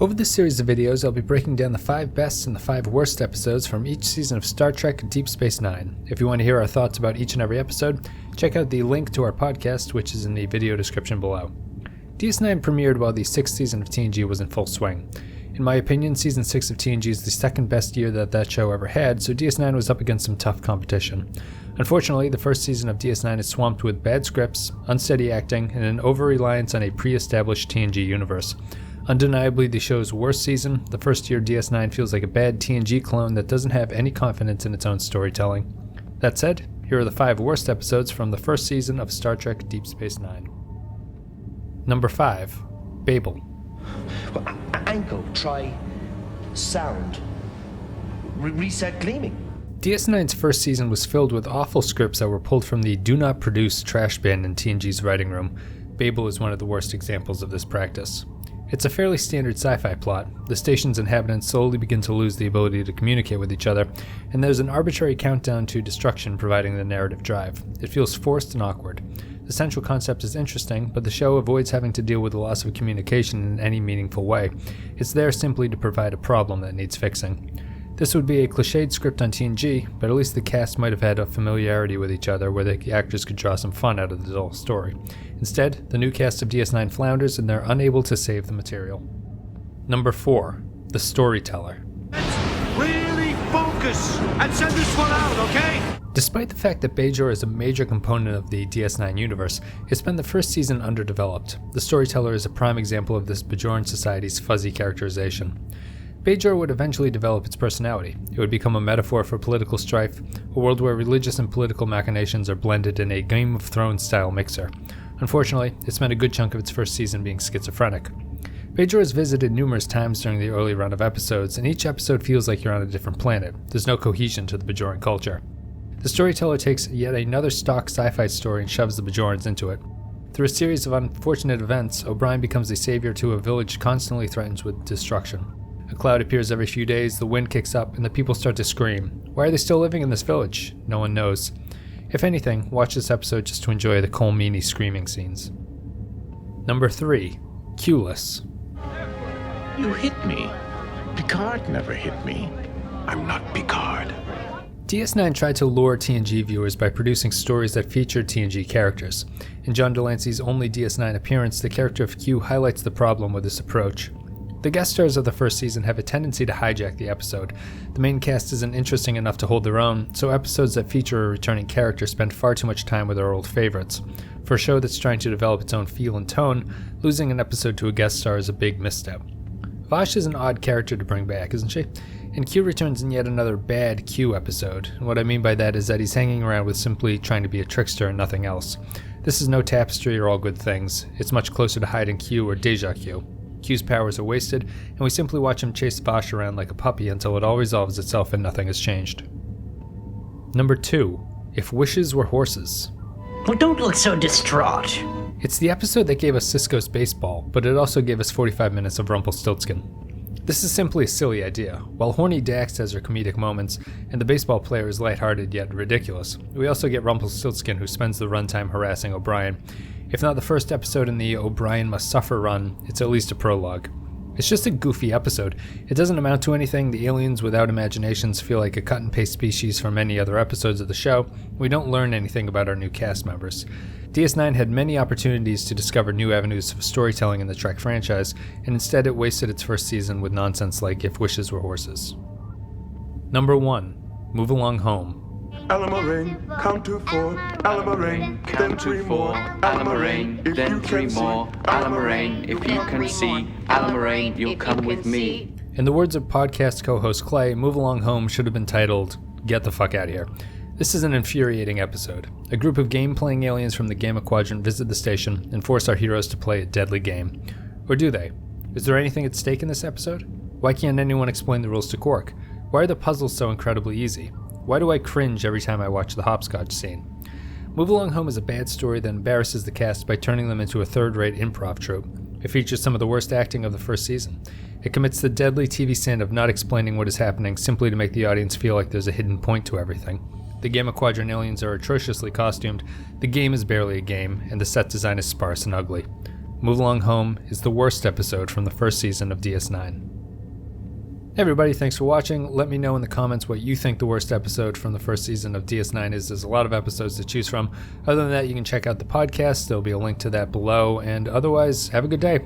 Over this series of videos, I'll be breaking down the 5 best and the 5 worst episodes from each season of Star Trek Deep Space Nine. If you want to hear our thoughts about each and every episode, check out the link to our podcast, which is in the video description below. DS9 premiered while the 6th season of TNG was in full swing. In my opinion, Season 6 of TNG is the second best year that show ever had, so DS9 was up against some tough competition. Unfortunately, the first season of DS9 is swamped with bad scripts, unsteady acting, and an over-reliance on a pre-established TNG universe. Undeniably the show's worst season, the first year DS9 feels like a bad TNG clone that doesn't have any confidence in its own storytelling. That said, here are the 5 worst episodes from the first season of Star Trek Deep Space Nine. Number 5. Babel. Angle, try sound. Reset gleaming. DS9's first season was filled with awful scripts that were pulled from the do not produce trash bin in TNG's writing room. Babel is one of the worst examples of this practice. It's a fairly standard sci-fi plot. The station's inhabitants slowly begin to lose the ability to communicate with each other, and there's an arbitrary countdown to destruction providing the narrative drive. It feels forced and awkward. The central concept is interesting, but the show avoids having to deal with the loss of communication in any meaningful way. It's there simply to provide a problem that needs fixing. This would be a cliched script on TNG, but at least the cast might have had a familiarity with each other where the actors could draw some fun out of the dull story. Instead, the new cast of DS9 flounders and they're unable to save the material. Number 4. The Storyteller. Let's really focus and send this one out, okay? Despite the fact that Bajor is a major component of the DS9 universe, it's been the first season underdeveloped. The Storyteller is a prime example of this Bajoran society's fuzzy characterization. Bajor would eventually develop its personality. It would become a metaphor for political strife, a world where religious and political machinations are blended in a Game of Thrones-style mixer. Unfortunately, it spent a good chunk of its first season being schizophrenic. Bajor is visited numerous times during the early run of episodes, and each episode feels like you're on a different planet. There's no cohesion to the Bajoran culture. The Storyteller takes yet another stock sci-fi story and shoves the Bajorans into it. Through a series of unfortunate events, O'Brien becomes a savior to a village constantly threatened with destruction. A cloud appears every few days, the wind kicks up, and the people start to scream. Why are they still living in this village? No one knows. If anything, watch this episode just to enjoy the Cole Meany screaming scenes. Number 3. Q-less. You hit me. Picard never hit me. I'm not Picard. DS9 tried to lure TNG viewers by producing stories that featured TNG characters. In John Delancey's only DS9 appearance, the character of Q highlights the problem with this approach. The guest stars of the first season have a tendency to hijack the episode. The main cast isn't interesting enough to hold their own, so episodes that feature a returning character spend far too much time with our old favorites. For a show that's trying to develop its own feel and tone, losing an episode to a guest star is a big misstep. Vash is an odd character to bring back, isn't she? And Q returns in yet another bad Q episode. And what I mean by that is that he's hanging around with simply trying to be a trickster and nothing else. This is no Tapestry or All Good Things. It's much closer to Hide and Q or Deja Q. Q's powers are wasted, and we simply watch him chase Vash around like a puppy until it all resolves itself and nothing has changed. Number 2. If Wishes Were Horses. Well, don't look so distraught. It's the episode that gave us Cisco's baseball, but it also gave us 45 minutes of Rumpelstiltskin. This is simply a silly idea. While horny Dax has her comedic moments, and the baseball player is lighthearted yet ridiculous, we also get Rumpelstiltskin who spends the runtime harassing O'Brien. If not the first episode in the O'Brien Must Suffer run, it's at least a prologue. It's just a goofy episode. It doesn't amount to anything. The aliens without imaginations feel like a cut-and-paste species from many other episodes of the show. We don't learn anything about our new cast members. DS9 had many opportunities to discover new avenues of storytelling in the Trek franchise, and instead it wasted its first season with nonsense like If Wishes Were Horses. Number 1. Move Along Home. Alamarine, count to 4. Alamarine, then 3 more. Alamarine, then 3 more. Alamarine, if you can see. Alamarine, you'll come with me. In the words of podcast co-host Clay, Move Along Home should have been titled, Get the Fuck Out of Here. This is an infuriating episode. A group of game-playing aliens from the Gamma Quadrant visit the station and force our heroes to play a deadly game. Or do they? Is there anything at stake in this episode? Why can't anyone explain the rules to Quark? Why are the puzzles so incredibly easy? Why do I cringe every time I watch the hopscotch scene? Move Along Home is a bad story that embarrasses the cast by turning them into a third-rate improv troupe. It features some of the worst acting of the first season. It commits the deadly TV sin of not explaining what is happening simply to make the audience feel like there's a hidden point to everything. The Gamma Quadrant aliens are atrociously costumed, the game is barely a game, and the set design is sparse and ugly. Move Along Home is the worst episode from the first season of DS9. Hey everybody, thanks for watching. Let me know in the comments what you think the worst episode from the first season of DS9 is. There's a lot of episodes to choose from. Other than that, you can check out the podcast. There'll be a link to that below. And otherwise, have a good day.